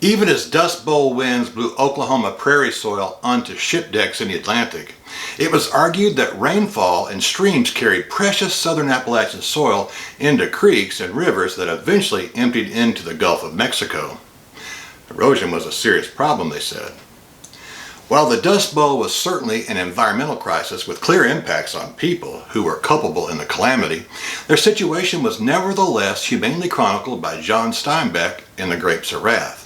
Even as Dust Bowl winds blew Oklahoma prairie soil onto ship decks in the Atlantic, it was argued that rainfall and streams carried precious southern Appalachian soil into creeks and rivers that eventually emptied into the Gulf of Mexico. Erosion was a serious problem, they said. While the Dust Bowl was certainly an environmental crisis with clear impacts on people who were culpable in the calamity, their situation was nevertheless humanely chronicled by John Steinbeck in The Grapes of Wrath.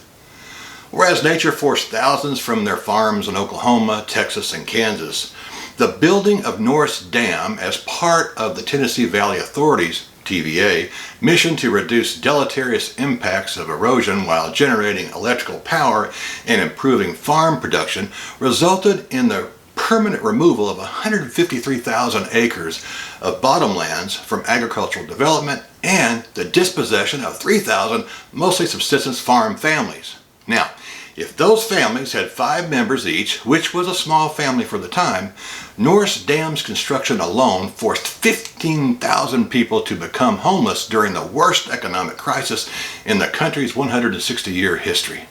Whereas nature forced thousands from their farms in Oklahoma, Texas, and Kansas, the building of Norris Dam as part of the Tennessee Valley Authority's TVA mission to reduce deleterious impacts of erosion while generating electrical power and improving farm production resulted in the permanent removal of 153,000 acres of bottomlands from agricultural development and the dispossession of 3,000 mostly subsistence farm families. Now, if those families had 5 members each, which was a small family for the time, Norris Dam's construction alone forced 15,000 people to become homeless during the worst economic crisis in the country's 160-year history.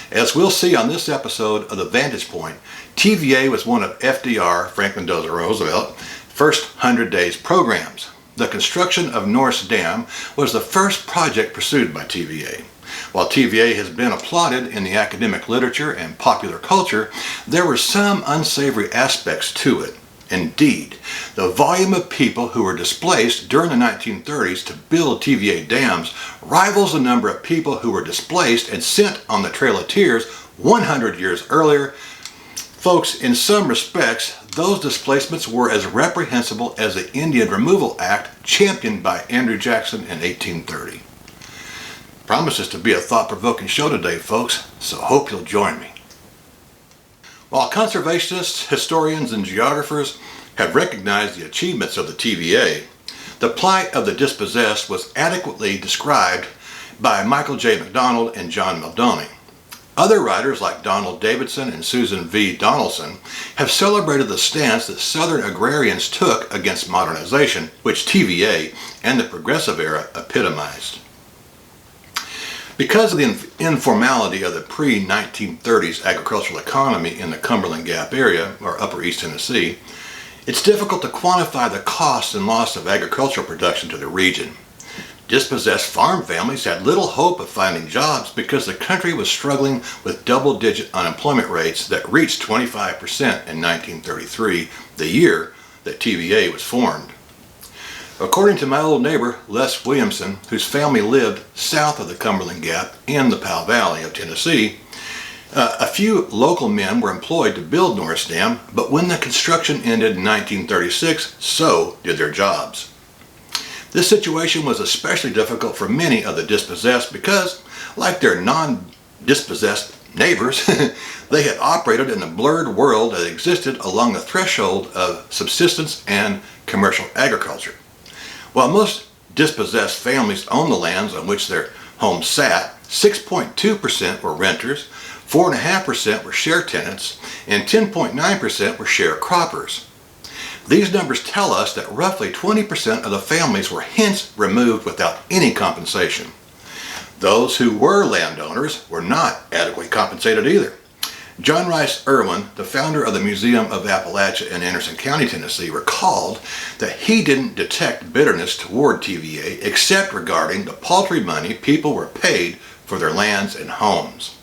As we'll see on this episode of the Vanntage Point, TVA was one of FDR, Franklin D. Roosevelt's, first 100 days programs. The construction of Norris Dam was the first project pursued by TVA. While TVA has been applauded in the academic literature and popular culture, there were some unsavory aspects to it. Indeed, the volume of people who were displaced during the 1930s to build TVA dams rivals the number of people who were displaced and sent on the Trail of Tears 100 years earlier. Folks, in some respects, those displacements were as reprehensible as the Indian Removal Act championed by Andrew Jackson in 1830. Promises to be a thought-provoking show today, folks, so hope you'll join me. While conservationists, historians, and geographers have recognized the achievements of the TVA, the plight of the dispossessed was adequately described by Michael J. McDonald and John Muldowny. Other writers like Donald Davidson and Susan V. Donaldson have celebrated the stance that Southern agrarians took against modernization, which TVA and the Progressive era epitomized. Because of the informality of the pre-1930s agricultural economy in the Cumberland Gap area, or Upper East Tennessee, it's difficult to quantify the cost and loss of agricultural production to the region. Dispossessed farm families had little hope of finding jobs because the country was struggling with double-digit unemployment rates that reached 25% in 1933, the year that TVA was formed. According to my old neighbor, Les Williamson, whose family lived south of the Cumberland Gap in the Powell Valley of Tennessee, a few local men were employed to build Norris Dam, but when the construction ended in 1936, so did their jobs. This situation was especially difficult for many of the dispossessed because, like their non-dispossessed neighbors, they had operated in a blurred world that existed along the threshold of subsistence and commercial agriculture. While most dispossessed families owned the lands on which their homes sat, 6.2% were renters, 4.5% were share tenants, and 10.9% were sharecroppers. These numbers tell us that roughly 20% of the families were hence removed without any compensation. Those who were landowners were not adequately compensated either. John Rice Irwin, the founder of the Museum of Appalachia in Anderson County, Tennessee, recalled that he didn't detect bitterness toward TVA except regarding the paltry money people were paid for their lands and homes.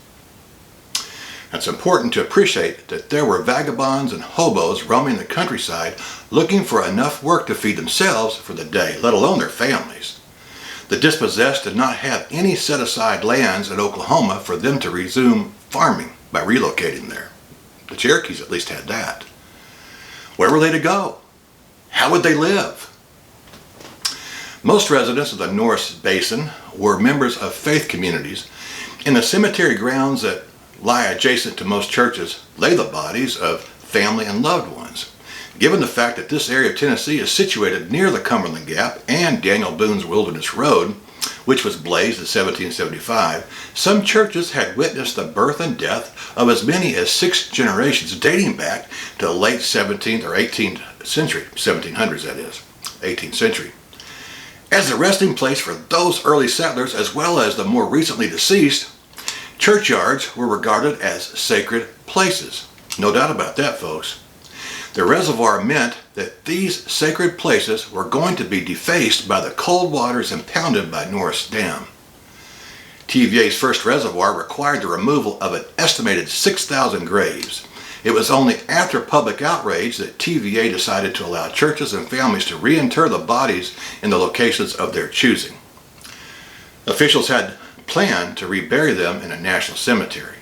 It's important to appreciate that there were vagabonds and hobos roaming the countryside looking for enough work to feed themselves for the day, let alone their families. The dispossessed did not have any set-aside lands in Oklahoma for them to resume farming by relocating there. The Cherokees at least had that. Where were they to go? How would they live? Most residents of the Norris Basin were members of faith communities. In the cemetery grounds that lie adjacent to most churches lay the bodies of family and loved ones. Given the fact that this area of Tennessee is situated near the Cumberland Gap and Daniel Boone's Wilderness Road, which was blazed in 1775, some churches had witnessed the birth and death of as many as 6 generations dating back to the late 17th or 18th century, 1700s that is, 18th century. As a resting place for those early settlers as well as the more recently deceased, Churchyards were regarded as sacred places. No doubt about that, folks. The reservoir meant that these sacred places were going to be defaced by the cold waters impounded by Norris Dam. TVA's first reservoir required the removal of an estimated 6,000 graves. It was only after public outrage that TVA decided to allow churches and families to reinter the bodies in the locations of their choosing. Officials had planned to rebury them in a national cemetery.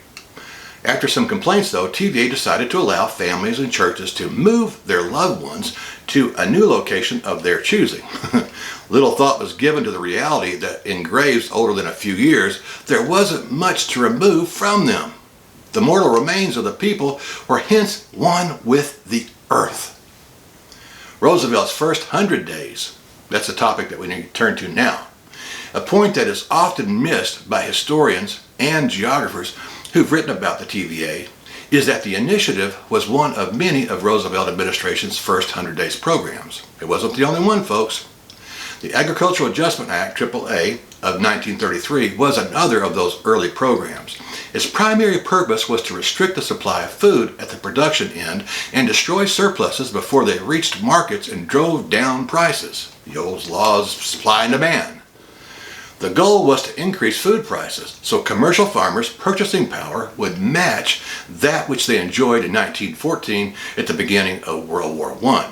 After some complaints, though, TVA decided to allow families and churches to move their loved ones to a new location of their choosing. Little thought was given to the reality that in graves older than a few years, there wasn't much to remove from them. The mortal remains of the people were hence one with the earth. Roosevelt's first 100 days, that's a topic that we need to turn to now. A point that is often missed by historians and geographers who've written about the TVA is that the initiative was one of many of Roosevelt administration's first 100 days programs. It wasn't the only one, folks. The Agricultural Adjustment Act, AAA, of 1933 was another of those early programs. Its primary purpose was to restrict the supply of food at the production end and destroy surpluses before they reached markets and drove down prices. The old laws of supply and demand. The goal was to increase food prices so commercial farmers' purchasing power would match that which they enjoyed in 1914 at the beginning of World War I.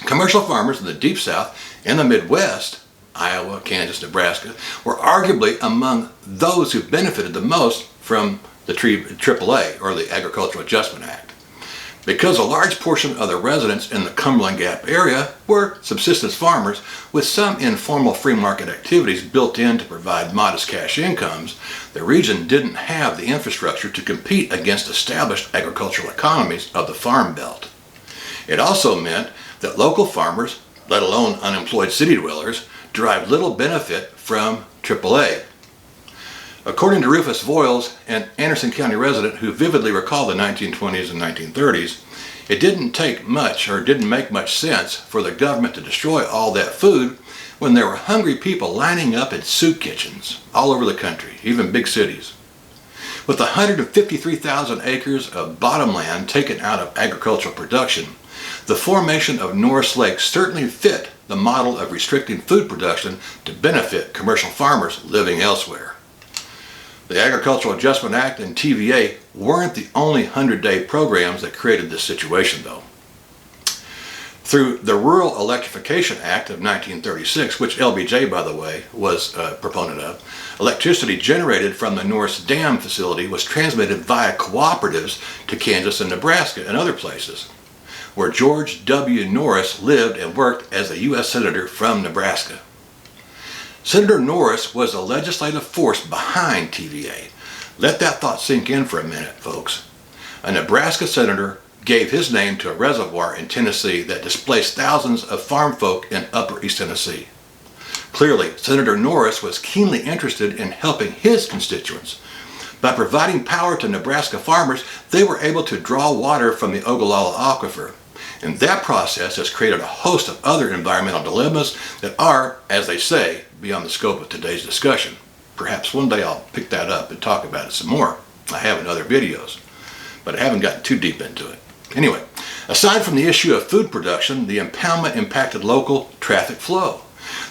Commercial farmers in the Deep South and the Midwest, Iowa, Kansas, Nebraska, were arguably among those who benefited the most from the AAA, or the Agricultural Adjustment Act. Because a large portion of the residents in the Cumberland Gap area were subsistence farmers with some informal free market activities built in to provide modest cash incomes, the region didn't have the infrastructure to compete against established agricultural economies of the Farm Belt. It also meant that local farmers, let alone unemployed city dwellers, derived little benefit from AAA. According to Rufus Voiles, an Anderson County resident who vividly recalled the 1920s and 1930s, it didn't make much sense for the government to destroy all that food when there were hungry people lining up in soup kitchens all over the country, even big cities. With 153,000 acres of bottomland taken out of agricultural production, the formation of Norris Lake certainly fit the model of restricting food production to benefit commercial farmers living elsewhere. The Agricultural Adjustment Act and TVA weren't the only 100-day programs that created this situation, though. Through the Rural Electrification Act of 1936, which LBJ, by the way, was a proponent of, electricity generated from the Norris Dam facility was transmitted via cooperatives to Kansas and Nebraska and other places, where George W. Norris lived and worked as a U.S. Senator from Nebraska. Senator Norris was the legislative force behind TVA. Let that thought sink in for a minute, folks. A Nebraska senator gave his name to a reservoir in Tennessee that displaced thousands of farm folk in Upper East Tennessee. Clearly, Senator Norris was keenly interested in helping his constituents. By providing power to Nebraska farmers, they were able to draw water from the Ogallala Aquifer. And that process has created a host of other environmental dilemmas that are, as they say, beyond the scope of today's discussion. Perhaps one day I'll pick that up and talk about it some more. I have in other videos, but I haven't gotten too deep into it. Anyway, aside from the issue of food production, the impoundment impacted local traffic flow.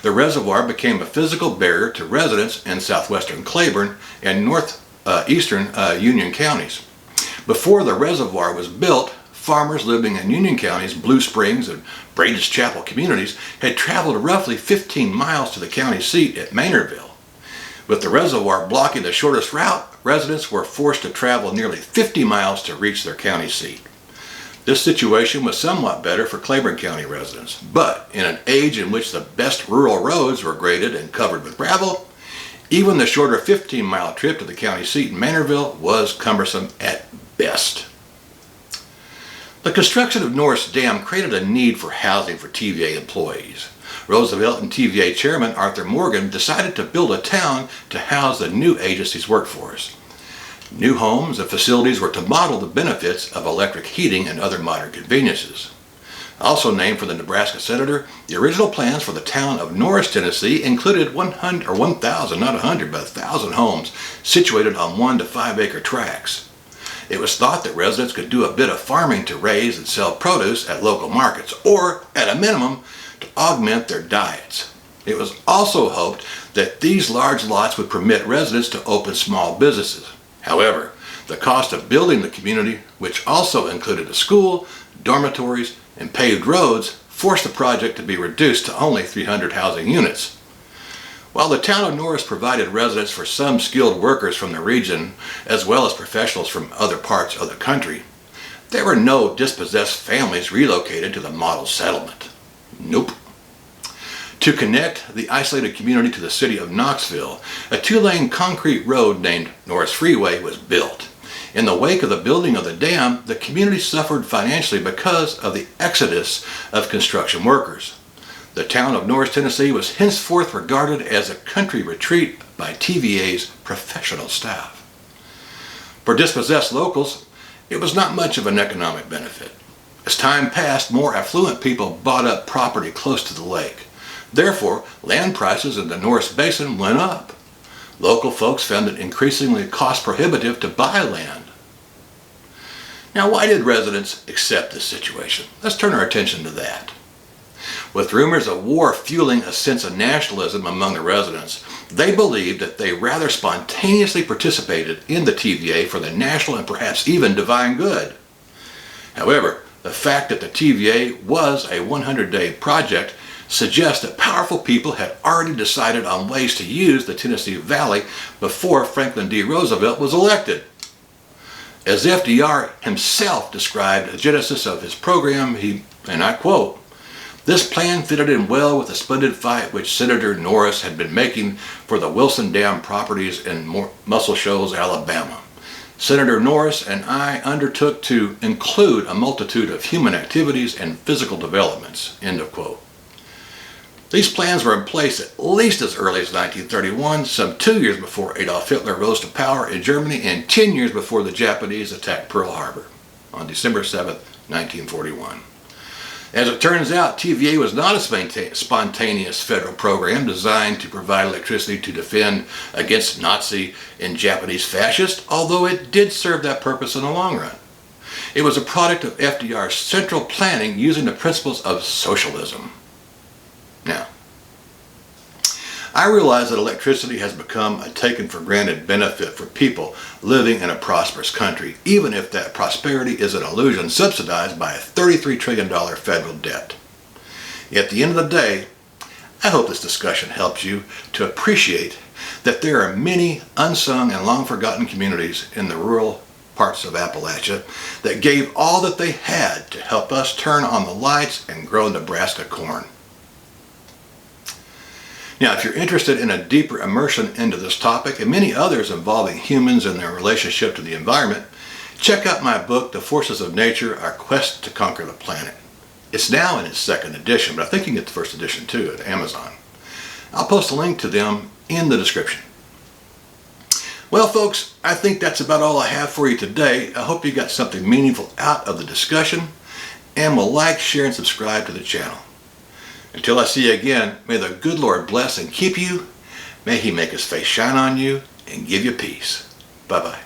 The reservoir became a physical barrier to residents in southwestern Claiborne and northeastern Union counties. Before the reservoir was built, farmers living in Union County's Blue Springs and Braden's Chapel communities had traveled roughly 15 miles to the county seat at Maynardville. With the reservoir blocking the shortest route, residents were forced to travel nearly 50 miles to reach their county seat. This situation was somewhat better for Claiborne County residents, but in an age in which the best rural roads were graded and covered with gravel, even the shorter 15-mile trip to the county seat in Maynardville was cumbersome at best. The construction of Norris Dam created a need for housing for TVA employees. Roosevelt and TVA chairman Arthur Morgan decided to build a town to house the new agency's workforce. New homes and facilities were to model the benefits of electric heating and other modern conveniences. Also named for the Nebraska senator, the original plans for the town of Norris, Tennessee included 1,000, not 100, but 1,000 homes situated on 1 to 5 acre tracts. It was thought that residents could do a bit of farming to raise and sell produce at local markets, or at a minimum, to augment their diets. It was also hoped that these large lots would permit residents to open small businesses. However, the cost of building the community, which also included a school, dormitories, and paved roads, forced the project to be reduced to only 300 housing units. While the town of Norris provided residence for some skilled workers from the region, as well as professionals from other parts of the country, there were no dispossessed families relocated to the model settlement. Nope. To connect the isolated community to the city of Knoxville, a 2-lane concrete road named Norris Freeway was built. In the wake of the building of the dam, the community suffered financially because of the exodus of construction workers. The town of Norris, Tennessee was henceforth regarded as a country retreat by TVA's professional staff. For dispossessed locals, it was not much of an economic benefit. As time passed, more affluent people bought up property close to the lake. Therefore, land prices in the Norris Basin went up. Local folks found it increasingly cost prohibitive to buy land. Now, why did residents accept this situation? Let's turn our attention to that. With rumors of war fueling a sense of nationalism among the residents, they believed that they rather spontaneously participated in the TVA for the national and perhaps even divine good. However, the fact that the TVA was a 100-day project suggests that powerful people had already decided on ways to use the Tennessee Valley before Franklin D. Roosevelt was elected. As FDR himself described the genesis of his program, and I quote, "This plan fitted in well with the splendid fight which Senator Norris had been making for the Wilson Dam properties in Muscle Shoals, Alabama. Senator Norris and I undertook to include a multitude of human activities and physical developments." End of quote. These plans were in place at least as early as 1931, some 2 years before Adolf Hitler rose to power in Germany, and 10 years before the Japanese attacked Pearl Harbor on December 7, 1941. As it turns out, TVA was not a spontaneous federal program designed to provide electricity to defend against Nazi and Japanese fascists, although it did serve that purpose in the long run. It was a product of FDR's central planning using the principles of socialism. Now, I realize that electricity has become a taken for granted benefit for people living in a prosperous country, even if that prosperity is an illusion subsidized by a $33 trillion federal debt. At the end of the day, I hope this discussion helps you to appreciate that there are many unsung and long forgotten communities in the rural parts of Appalachia that gave all that they had to help us turn on the lights and grow Nebraska corn. Now, if you're interested in a deeper immersion into this topic and many others involving humans and their relationship to the environment, check out my book, The Forces of Nature, Our Quest to Conquer the Planet. It's now in its 2nd edition, but I think you can get the 1st edition too at Amazon. I'll post a link to them in the description. Well, folks, I think that's about all I have for you today. I hope you got something meaningful out of the discussion, and will like, share, and subscribe to the channel. Until I see you again, may the good Lord bless and keep you. May He make His face shine on you and give you peace. Bye-bye.